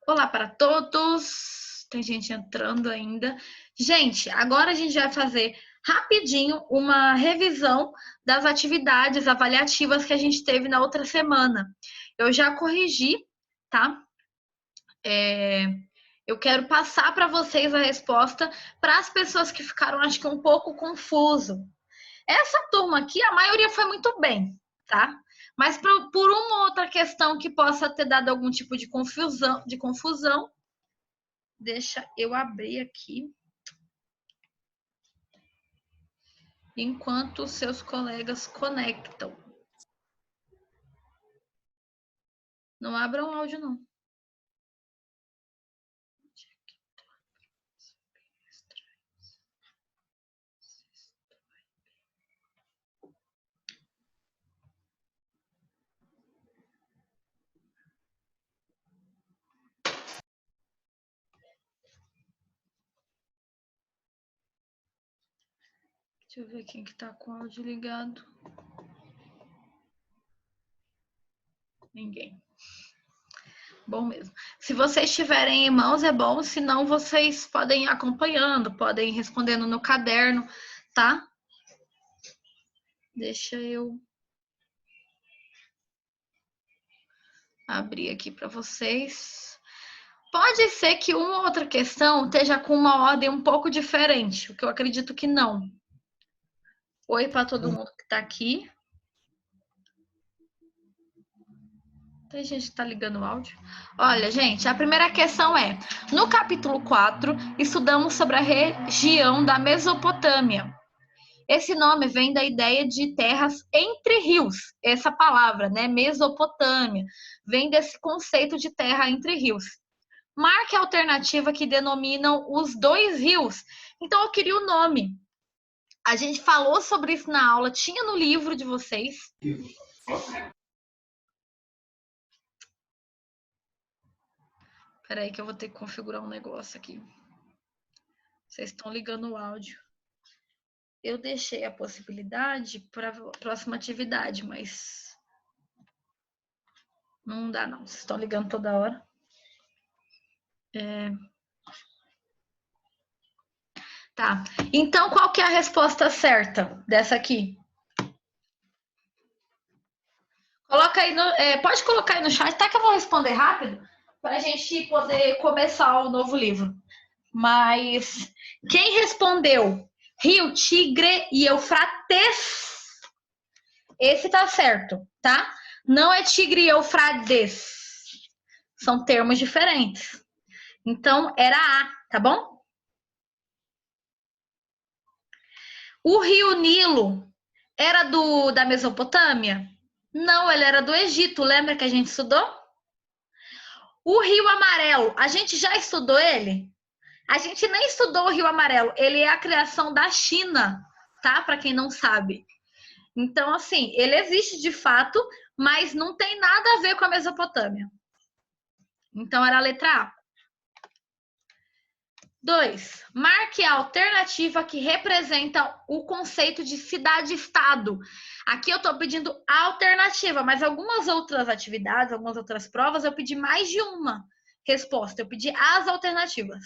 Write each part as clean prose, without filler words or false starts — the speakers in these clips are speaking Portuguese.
Olá para todos. Tem gente entrando ainda. Gente, agora a gente vai fazer rapidinho uma revisão das atividades avaliativas que a gente teve na outra semana. Eu já corrigi, tá? Eu quero passar para vocês a resposta para as pessoas que ficaram, acho que um pouco confuso. Essa turma aqui, a maioria foi muito bem, tá? Mas por uma outra questão que possa ter dado algum tipo de confusão, deixa eu abrir aqui enquanto seus colegas conectam. Não abram o áudio, não. Deixa eu ver quem que tá com o áudio ligado. Ninguém. Bom mesmo. Se vocês tiverem em mãos, é bom. Se não, vocês podem ir acompanhando, podem ir respondendo no caderno, tá? Deixa eu abrir aqui para vocês. Pode ser que uma ou outra questão esteja com uma ordem um pouco diferente, o que eu acredito que não. Oi para todo mundo que está aqui. Tem gente que tá ligando o áudio. Olha, gente, a primeira questão é: no capítulo 4, estudamos sobre a região da Mesopotâmia. Esse nome vem da ideia de terras entre rios. Essa palavra, né, Mesopotâmia, vem desse conceito de terra entre rios. Marque a alternativa que denominam os dois rios. Então, eu queria o nome. A gente falou sobre isso na aula, tinha no livro de vocês. Espera aí que eu vou ter que configurar um negócio aqui. Vocês estão ligando o áudio. Eu deixei a possibilidade para a próxima atividade, mas não dá não. Vocês estão ligando toda hora. Tá. Então, qual que é a resposta certa dessa aqui? Coloca aí pode colocar aí no chat, tá que eu vou responder rápido para a gente poder começar o novo livro. Mas quem respondeu Rio, Tigre e Eufrates, esse tá certo, tá? Não é Tigre e Eufrates. São termos diferentes. Então, era A, tá bom? O rio Nilo era da Mesopotâmia? Não, ele era do Egito. Lembra que a gente estudou? O Rio Amarelo, a gente já estudou ele? A gente nem estudou o Rio Amarelo. Ele é a criação da China, tá? Para quem não sabe. Então, assim, ele existe de fato, mas não tem nada a ver com a Mesopotâmia. Então, era a letra A. 2. Marque a alternativa que representa o conceito de cidade-estado. Aqui eu estou pedindo alternativa, mas algumas outras atividades, algumas outras provas, eu pedi mais de uma resposta. Eu pedi as alternativas.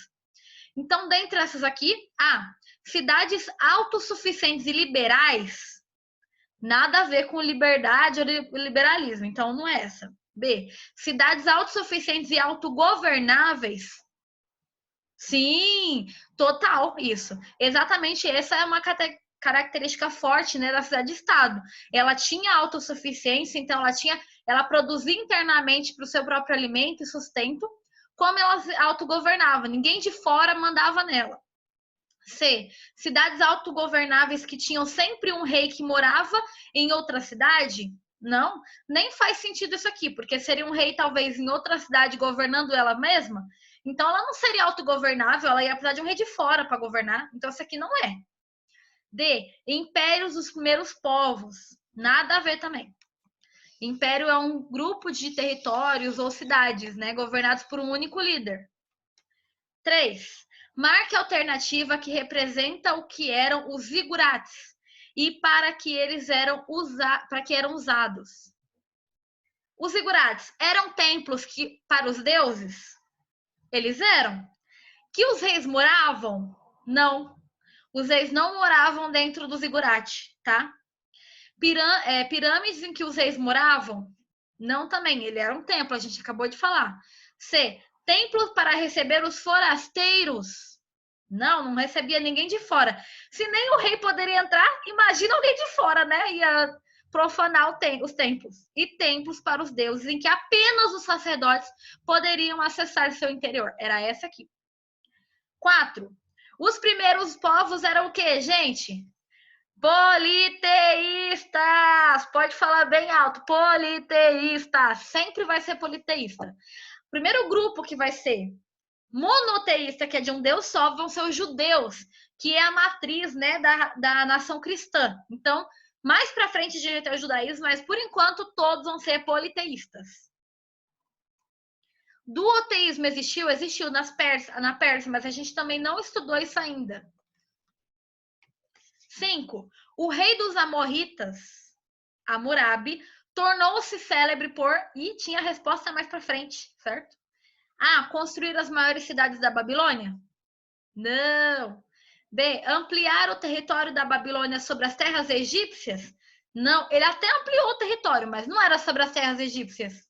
Então, dentre essas aqui, A. Cidades autossuficientes e liberais. Nada a ver com liberdade ou liberalismo. Então, não é essa. B. Cidades autossuficientes e autogovernáveis. Sim, total, isso. Exatamente, essa é uma característica forte, né, da cidade-estado. Ela tinha autossuficiência, então ela produzia internamente para o seu próprio alimento e sustento, como ela se autogovernava. Ninguém de fora mandava nela. C. Cidades autogovernáveis que tinham sempre um rei que morava em outra cidade? Não, nem faz sentido isso aqui, porque seria um rei talvez em outra cidade governando ela mesma. Então ela não seria autogovernável, ela ia precisar de um rei de fora para governar. Então isso aqui não é. D. Impérios dos primeiros povos. Nada a ver também. Império é um grupo de territórios ou cidades, né, governados por um único líder. 3. Marque a alternativa que representa o que eram os zigurates e para que eles eram usados. Os zigurates eram templos para os deuses? Eles eram. Que os reis moravam? Não. Os reis não moravam dentro do zigurate, tá? Pirâmides em que os reis moravam? Não também. Ele era um templo, a gente acabou de falar. C. Templos para receber os forasteiros? Não, não recebia ninguém de fora. Se nem o rei poderia entrar, imagina alguém de fora, né? Ia profanar os templos. E templos para os deuses, em que apenas os sacerdotes poderiam acessar seu interior. Era essa aqui. 4. Os primeiros povos eram o quê, gente? Politeístas! Pode falar bem alto. Politeístas. Sempre vai ser politeísta. O primeiro grupo que vai ser monoteísta, que é de um Deus só, vão ser os judeus, que é a matriz, né, da nação cristã. Então, mais para frente de ter o judaísmo, mas por enquanto todos vão ser politeístas. Duoteísmo existiu na Pérsia, mas a gente também não estudou isso ainda. 5. O rei dos amorritas, Hammurabi, tornou-se célebre por... E tinha a resposta mais para frente, certo? A. Construir as maiores cidades da Babilônia? Não. B. Ampliar o território da Babilônia sobre as terras egípcias? Não. Ele até ampliou o território, mas não era sobre as terras egípcias.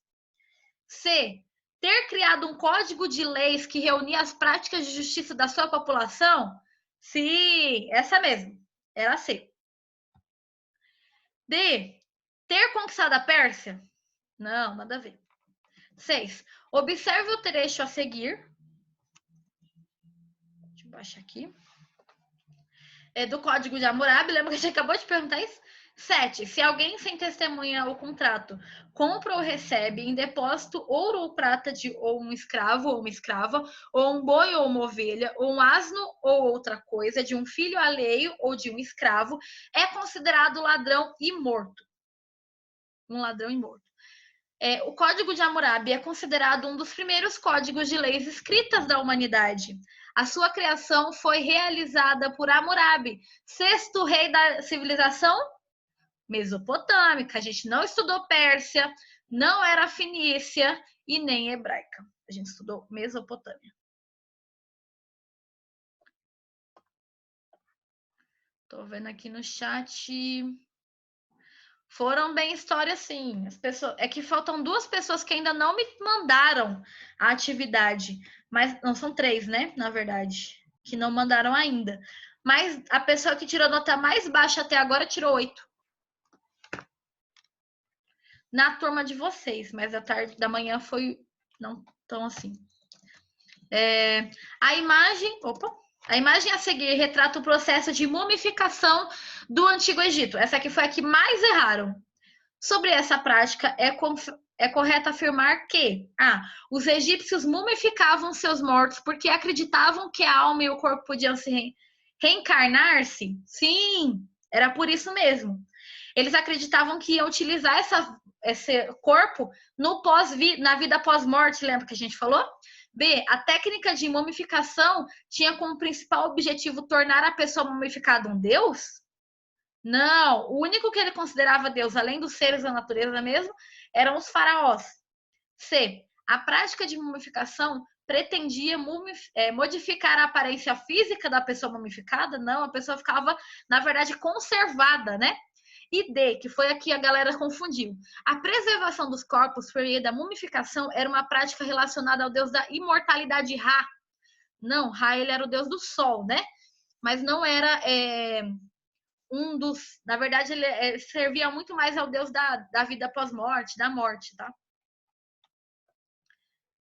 C. Ter criado um código de leis que reunia as práticas de justiça da sua população? Sim, essa mesmo. Era C. D. Ter conquistado a Pérsia? Não, nada a ver. 6. Observe o trecho a seguir. Deixa eu baixar aqui. É do Código de Hammurabi, lembra que a gente acabou de perguntar isso? 7. Se alguém sem testemunha ou contrato compra ou recebe em depósito ouro ou prata de ou um escravo ou uma escrava, ou um boi ou uma ovelha, ou um asno ou outra coisa, de um filho alheio ou de um escravo, é considerado ladrão e morto. Um ladrão e morto. O Código de Hammurabi é considerado um dos primeiros códigos de leis escritas da humanidade. A sua criação foi realizada por Hammurabi, sexto rei da civilização mesopotâmica. A gente não estudou Pérsia, não era Fenícia e nem hebraica. A gente estudou Mesopotâmia. Tô vendo aqui no chat. Foram bem histórias, sim. As pessoas... É que faltam 2 pessoas que ainda não me mandaram a atividade. Mas não são 3, né? Na verdade, que não mandaram ainda. Mas a pessoa que tirou nota mais baixa até agora tirou 8. Na turma de vocês, mas a tarde da manhã foi não tão assim. A imagem. Opa! A imagem a seguir retrata o processo de mumificação do Antigo Egito. Essa aqui foi a que mais erraram. Sobre essa prática, é correto afirmar que os egípcios mumificavam seus mortos porque acreditavam que a alma e o corpo podiam se reencarnar-se? Sim, era por isso mesmo. Eles acreditavam que iam utilizar esse corpo na vida pós-morte, lembra que a gente falou? B. A técnica de mumificação tinha como principal objetivo tornar a pessoa mumificada um deus? Não, o único que ele considerava Deus, além dos seres da natureza mesmo, eram os faraós. C. A prática de mumificação pretendia modificar a aparência física da pessoa mumificada? Não, a pessoa ficava, na verdade, conservada, né? E D, que foi aqui a galera confundiu. A preservação dos corpos por meio da mumificação era uma prática relacionada ao deus da imortalidade Ra. Não, Ra ele era o deus do sol, né? Mas não era um dos... Na verdade, ele servia muito mais ao deus da vida pós-morte, da morte, tá?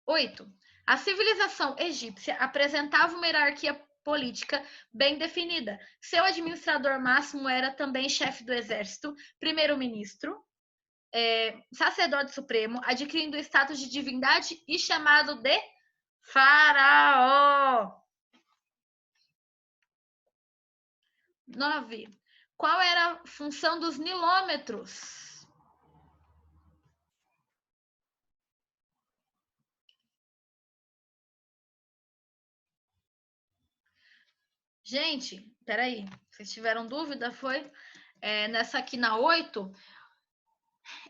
8. A civilização egípcia apresentava uma hierarquia política bem definida. Seu administrador máximo era também chefe do exército, primeiro-ministro, sacerdote supremo, adquirindo o status de divindade e chamado de faraó. 9. Qual era a função dos nilômetros? Gente, peraí. Vocês tiveram dúvida? Foi nessa aqui na 8.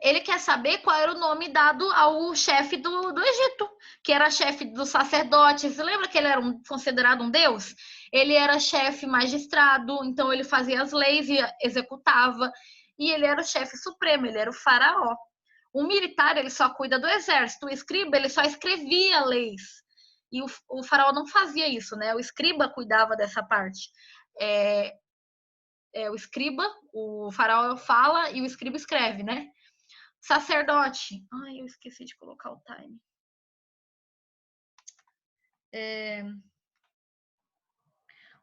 ele quer saber qual era o nome dado ao chefe do Egito, que era chefe dos sacerdotes. Você lembra que ele era considerado um deus? Ele era chefe magistrado, então ele fazia as leis e executava. E ele era o chefe supremo, ele era o faraó. O militar, ele só cuida do exército. O escriba, ele só escrevia leis. E o faraó não fazia isso, né? O escriba cuidava dessa parte. O escriba, o faraó fala e o escriba escreve, né? Sacerdote. Ai, eu esqueci de colocar o time.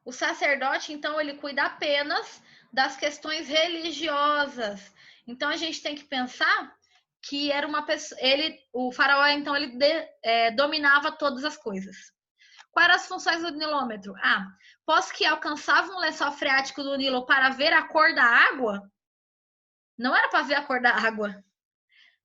O sacerdote, então, ele cuida apenas das questões religiosas. Então, a gente tem que pensar que era uma pessoa. O faraó, então, ele dominava todas as coisas. Quais eram as funções do nilômetro? Posso que alcançava um lençol freático do Nilo para ver a cor da água? Não era para ver a cor da água.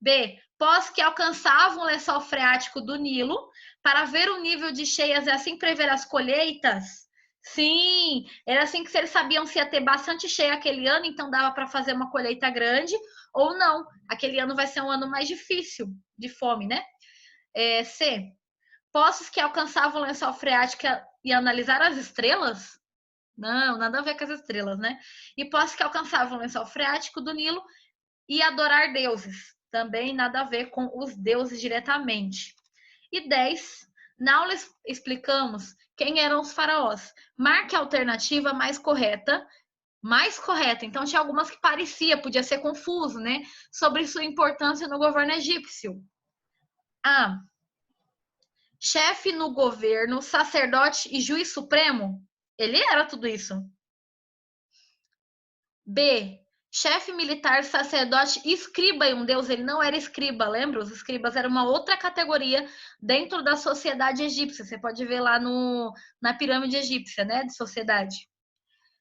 B. Pós que alcançavam o lençol freático do Nilo para ver o nível de cheias e assim prever as colheitas? Sim, era assim que eles sabiam se ia ter bastante cheia aquele ano, então dava para fazer uma colheita grande, ou não. Aquele ano vai ser um ano mais difícil de fome, né? C. Poços que alcançavam o lençol freático e analisar as estrelas? Não, nada a ver com as estrelas, né? E poços que alcançavam o lençol freático do Nilo e adorar deuses. Também nada a ver com os deuses diretamente. E 10. Na aula explicamos quem eram os faraós. Marque a alternativa mais correta. Mais correta. Então, tinha algumas que parecia, podia ser confuso, né? Sobre sua importância no governo egípcio. A. Chefe no governo, sacerdote e juiz supremo. Ele era tudo isso. B. Chefe militar, sacerdote, escriba e um deus. Ele não era escriba, lembra? Os escribas eram uma outra categoria dentro da sociedade egípcia. Você pode ver lá na pirâmide egípcia, né? De sociedade.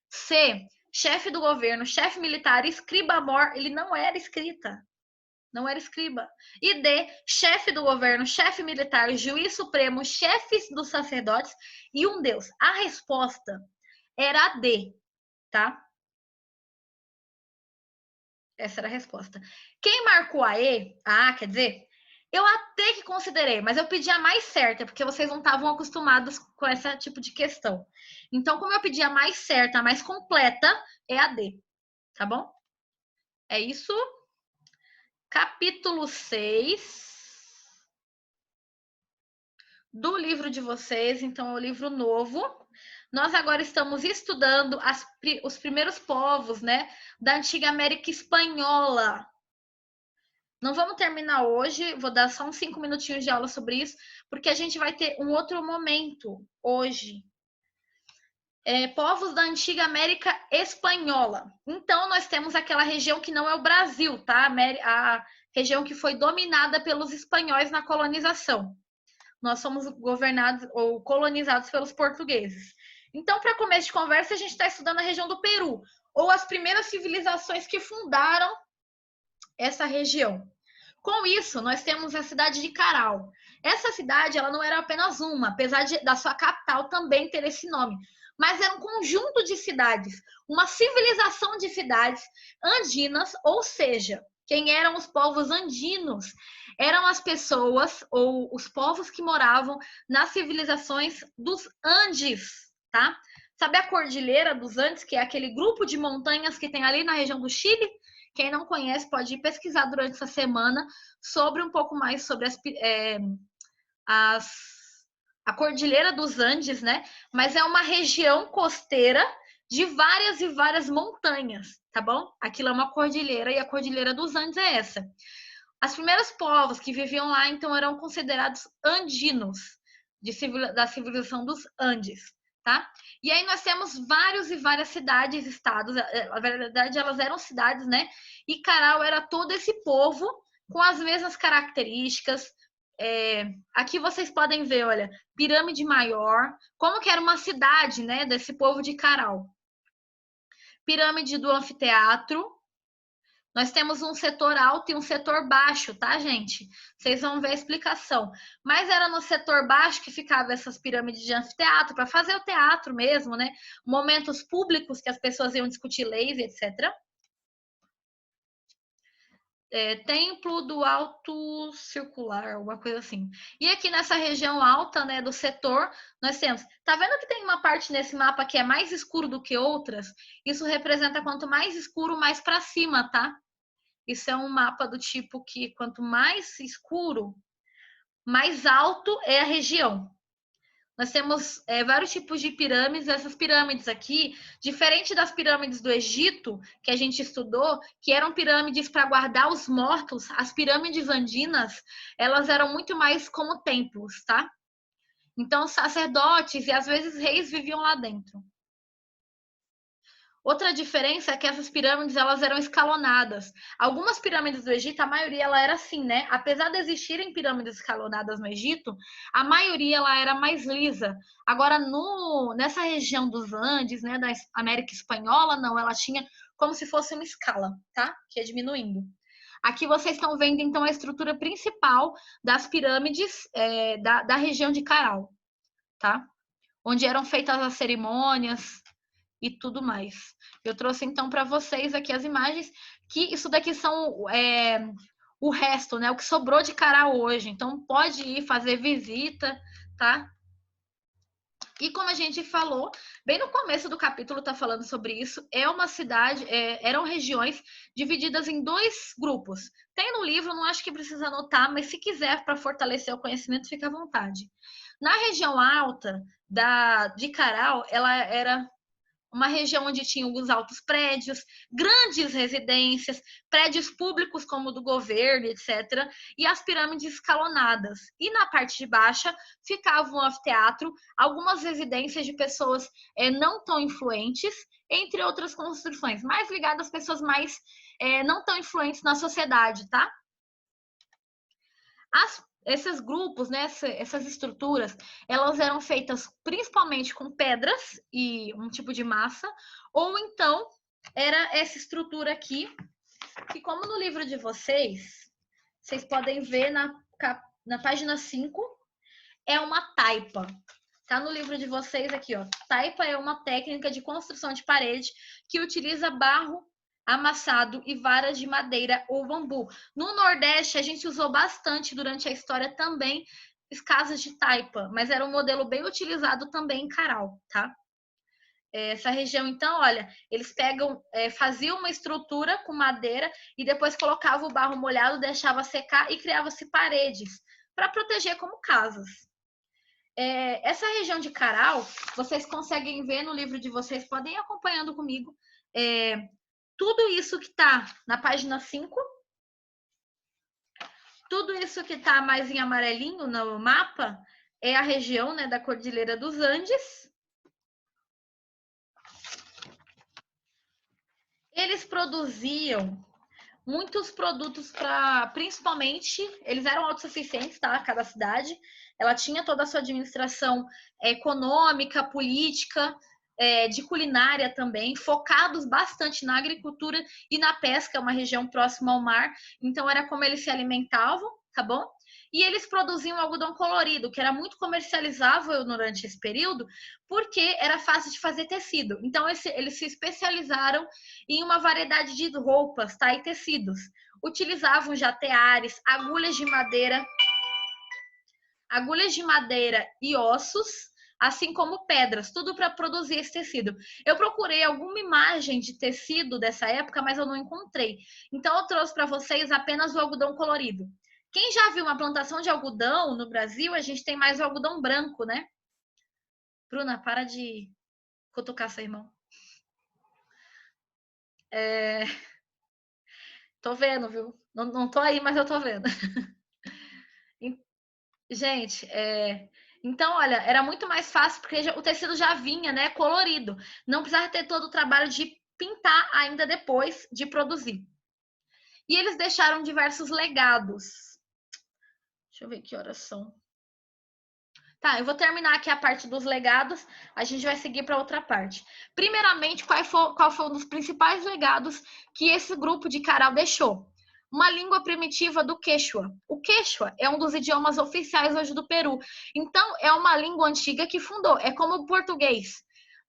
C. Chefe do governo, chefe militar, escriba-mor. Ele não era escrita. Não era escriba. E D. Chefe do governo, chefe militar, juiz supremo, chefes dos sacerdotes e um deus. A resposta era a D, tá? Essa era a resposta. Quem marcou a E, quer dizer, eu até que considerei, mas eu pedi a mais certa, porque vocês não estavam acostumados com esse tipo de questão. Então, como eu pedi a mais certa, a mais completa, é a D, tá bom? É isso. Capítulo 6 do livro de vocês, então é o livro novo. Nós agora estamos estudando os primeiros povos, né, da antiga América Espanhola. Não vamos terminar hoje, vou dar só uns 5 minutinhos de aula sobre isso, porque a gente vai ter um outro momento hoje. Povos da antiga América Espanhola. Então, nós temos aquela região que não é o Brasil, tá? A região que foi dominada pelos espanhóis na colonização. Nós somos governados ou colonizados pelos portugueses. Então, para começo de conversa, a gente está estudando a região do Peru, ou as primeiras civilizações que fundaram essa região. Com isso, nós temos a cidade de Caral. Essa cidade, ela não era apenas uma, apesar da sua capital também ter esse nome, mas era um conjunto de cidades, uma civilização de cidades andinas, ou seja, quem eram os povos andinos? Eram as pessoas ou os povos que moravam nas civilizações dos Andes, tá? Sabe a Cordilheira dos Andes, que é aquele grupo de montanhas que tem ali na região do Chile? Quem não conhece pode ir pesquisar durante essa semana sobre um pouco mais sobre a Cordilheira dos Andes, né? Mas é uma região costeira de várias e várias montanhas, tá bom? Aquilo é uma cordilheira e a Cordilheira dos Andes é essa. Os primeiros povos que viviam lá, então, eram considerados andinos, da civilização dos Andes, tá? E aí nós temos vários e várias cidades, estados, na verdade elas eram cidades, né? E Caral era todo esse povo com as mesmas características. Aqui vocês podem ver, olha, pirâmide maior, como que era uma cidade, né, desse povo de Caral. Pirâmide do anfiteatro. Nós temos um setor alto e um setor baixo, tá, gente? Vocês vão ver a explicação. Mas era no setor baixo que ficavam essas pirâmides de anfiteatro, para fazer o teatro mesmo, né? Momentos públicos que as pessoas iam discutir leis, etc. Templo do Alto Circular, alguma coisa assim. E aqui nessa região alta, né, do setor, nós temos. Tá vendo que tem uma parte nesse mapa que é mais escuro do que outras? Isso representa quanto mais escuro, mais para cima, tá? Isso é um mapa do tipo que quanto mais escuro, mais alto é a região. Nós temos vários tipos de pirâmides. Essas pirâmides aqui, diferente das pirâmides do Egito, que a gente estudou, que eram pirâmides para guardar os mortos, as pirâmides andinas, elas eram muito mais como templos, tá? Então, sacerdotes e às vezes reis viviam lá dentro. Outra diferença é que essas pirâmides elas eram escalonadas. Algumas pirâmides do Egito, a maioria ela era assim, né? Apesar de existirem pirâmides escalonadas no Egito, a maioria ela era mais lisa. Agora nessa região dos Andes, né, da América Espanhola, não, ela tinha como se fosse uma escala, tá? Que ia diminuindo. Aqui vocês estão vendo então a estrutura principal das pirâmides da região de Caral, tá? Onde eram feitas as cerimônias e tudo mais. Eu trouxe então para vocês aqui as imagens, que isso daqui são o resto, né? O que sobrou de Caral hoje. Então pode ir fazer visita, tá? E como a gente falou, bem no começo do capítulo tá falando sobre isso, é uma cidade, eram regiões divididas em dois grupos. Tem no livro, não acho que precisa anotar, mas se quiser para fortalecer o conhecimento, fica à vontade. Na região alta de Caral, ela era uma região onde tinha os altos prédios, grandes residências, prédios públicos como o do governo, etc., e as pirâmides escalonadas. E na parte de baixa ficava um anfiteatro, algumas residências de pessoas não tão influentes, entre outras construções, mais ligadas às pessoas mais não tão influentes na sociedade, tá? Esses grupos, né, essas estruturas, elas eram feitas principalmente com pedras e um tipo de massa, ou então era essa estrutura aqui, que como no livro de vocês podem ver na página 5, é uma taipa. Tá no livro de vocês aqui, ó. Taipa é uma técnica de construção de parede que utiliza barro amassado e varas de madeira ou bambu. No Nordeste, a gente usou bastante durante a história também casas de taipa, mas era um modelo bem utilizado também em Caral, tá? Essa região, então, olha, eles faziam uma estrutura com madeira e depois colocavam o barro molhado, deixava secar e criava-se paredes para proteger como casas. Essa região de Caral, vocês conseguem ver no livro de vocês, podem ir acompanhando comigo. Tudo isso que está na página 5, tudo isso que está mais em amarelinho no mapa, é a região, né, da Cordilheira dos Andes. Eles produziam muitos produtos principalmente, eles eram autossuficientes, tá? Cada cidade, ela tinha toda a sua administração econômica, política, de culinária também, focados bastante na agricultura e na pesca, uma região próxima ao mar, então era como eles se alimentavam, tá bom? E eles produziam algodão colorido, que era muito comercializável durante esse período, porque era fácil de fazer tecido. Então, eles se especializaram em uma variedade de roupas, tá? E tecidos. Utilizavam já teares, agulhas de madeira e ossos, assim como pedras, tudo para produzir esse tecido. Eu procurei alguma imagem de tecido dessa época, mas eu não encontrei. Então, eu trouxe para vocês apenas o algodão colorido. Quem já viu uma plantação de algodão no Brasil, a gente tem mais o algodão branco, né? Bruna, para de cutucar seu irmão. Tô vendo, viu? Não tô aí, mas eu tô vendo. Gente, então, olha, era muito mais fácil porque o tecido já vinha, né, colorido. Não precisava ter todo o trabalho de pintar ainda depois de produzir. E eles deixaram diversos legados. Deixa eu ver que horas são. Tá, eu vou terminar aqui a parte dos legados, a gente vai seguir para outra parte. Primeiramente, qual foi um dos principais legados que esse grupo de Caral deixou? Uma língua primitiva do Quechua. O Quechua é um dos idiomas oficiais hoje do Peru. Então, é uma língua antiga que fundou. É como o português.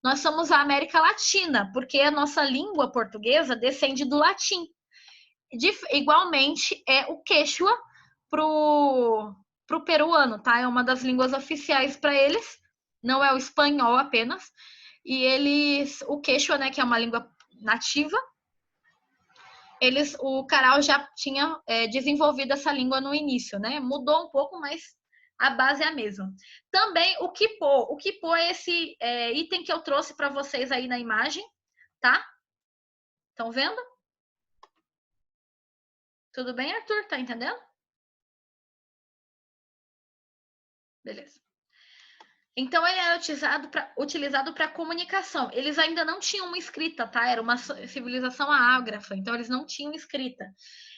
Nós somos a América Latina, porque a nossa língua portuguesa descende do latim. Igualmente é o Quechua pro peruano, tá? É uma das línguas oficiais para eles, não é o espanhol apenas. E eles, o Quechua, né, que é uma língua nativa, o Caral já tinha desenvolvido essa língua no início, né? Mudou um pouco, mas a base é a mesma. Também o Quipo é esse item que eu trouxe para vocês aí na imagem, tá? Estão vendo? Tudo bem, Arthur? Tá entendendo? Beleza. Então, ele era utilizado para comunicação. Eles ainda não tinham uma escrita, tá? Era uma civilização ágrafa, então eles não tinham escrita.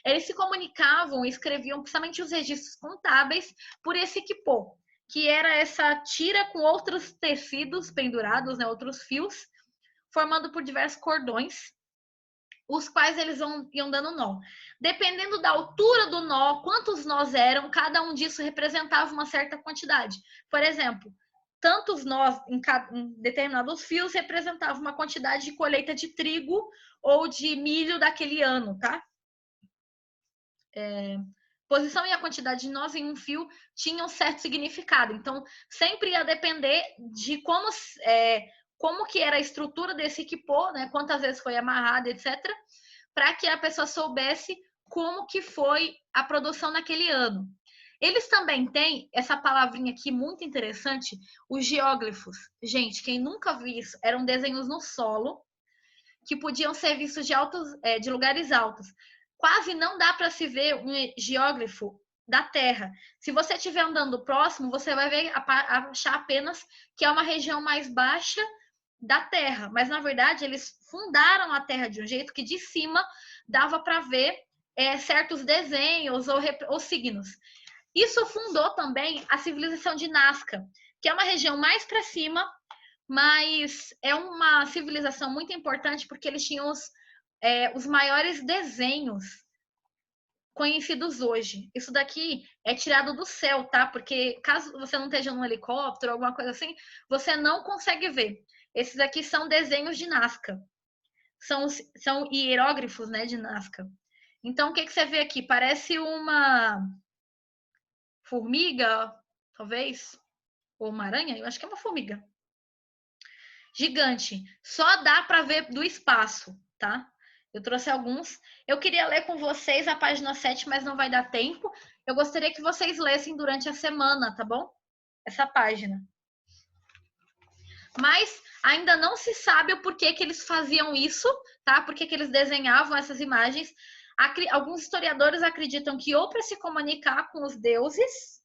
Eles se comunicavam e escreviam principalmente os registros contábeis por esse equipô, que era essa tira com outros tecidos pendurados, né, outros fios, formando por diversos cordões, os quais eles iam dando nó. Dependendo da altura do nó, quantos nós eram, cada um disso representava uma certa quantidade. Por exemplo, tantos nós em determinados fios representavam uma quantidade de colheita de trigo ou de milho daquele ano, tá? Posição e a quantidade de nós em um fio tinham um certo significado. Então, sempre ia depender de como que era a estrutura desse equipô, né? Quantas vezes foi amarrado, etc., para que a pessoa soubesse como que foi a produção naquele ano. Eles também têm essa palavrinha aqui muito interessante, os geóglifos. Gente, quem nunca viu isso, eram desenhos no solo que podiam ser vistos de lugares altos. Quase não dá para se ver um geóglifo da Terra. Se você estiver andando próximo, você vai achar apenas que é uma região mais baixa da Terra, mas na verdade eles fundaram a Terra de um jeito que de cima dava para ver certos desenhos ou signos. Isso fundou também a civilização de Nazca, que é uma região mais para cima, mas é uma civilização muito importante porque eles tinham os maiores desenhos conhecidos hoje. Isso daqui é tirado do céu, tá? Porque caso você não esteja num helicóptero, alguma coisa assim, você não consegue ver. Esses aqui são desenhos de Nazca. São hieróglifos, né, de Nazca. Então, o que você vê aqui? Parece uma formiga, talvez, ou uma aranha? Eu acho que é uma formiga. Gigante. Só dá para ver do espaço, tá? Eu trouxe alguns. Eu queria ler com vocês a página 7, mas não vai dar tempo. Eu gostaria que vocês lessem durante a semana, tá bom? Essa página. Mas ainda não se sabe o porquê que eles faziam isso, tá? Por que eles desenhavam essas imagens. Alguns historiadores acreditam que ou para se comunicar com os deuses,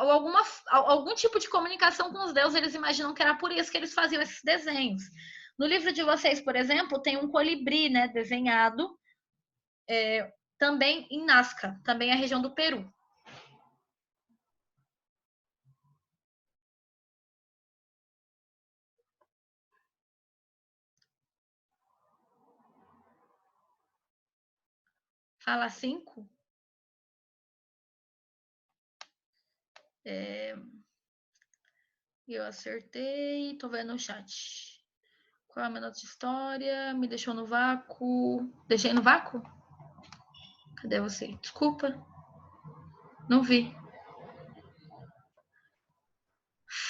ou algum tipo de comunicação com os deuses, eles imaginam que era por isso que eles faziam esses desenhos. No livro de vocês, por exemplo, tem um colibri, né, desenhado também em Nazca, também a região do Peru. Fala 5. Eu acertei, tô vendo o chat. Qual é a minha nota de história? Me deixou no vácuo. Deixei no vácuo? Cadê você? Desculpa. Não vi.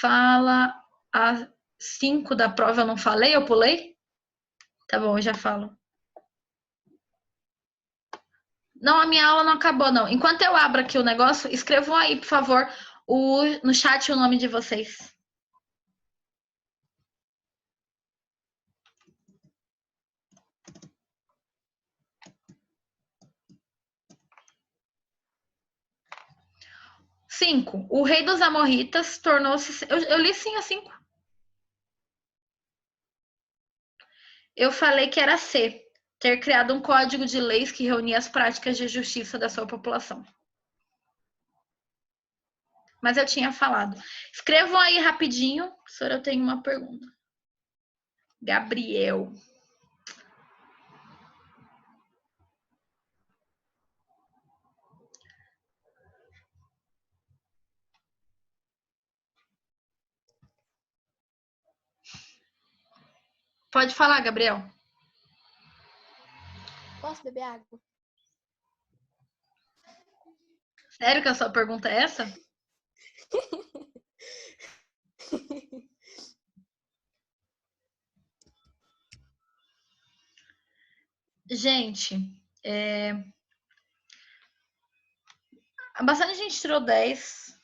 Fala a 5 da prova, eu não falei? Eu pulei? Tá bom, eu já falo. Não, a minha aula não acabou, não. Enquanto eu abro aqui o negócio, escrevam aí, por favor, no chat o nome de vocês. Cinco. O rei dos amorritas tornou-se. Eu li sim a 5. Eu falei que era C. Ter criado um código de leis que reunia as práticas de justiça da sua população. Mas eu tinha falado. Escrevam aí rapidinho, professora, eu tenho uma pergunta. Gabriel. Pode falar, Gabriel. Posso beber água? Sério que a sua pergunta é essa? Gente, bastante gente tirou 10.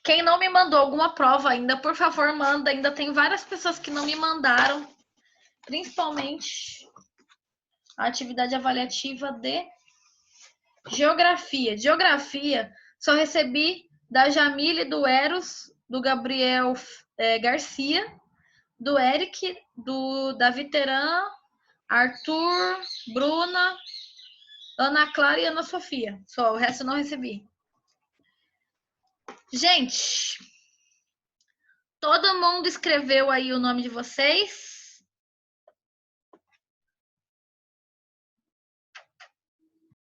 Quem não me mandou alguma prova ainda, por favor, manda. Ainda tem várias pessoas que não me mandaram. Principalmente a atividade avaliativa de geografia. Geografia, só recebi da Jamile, do Eros, do Gabriel Garcia, do Eric, do Davi Teran, Arthur, Bruna, Ana Clara e Ana Sofia. Só, o resto eu não recebi. Gente, todo mundo escreveu aí o nome de vocês?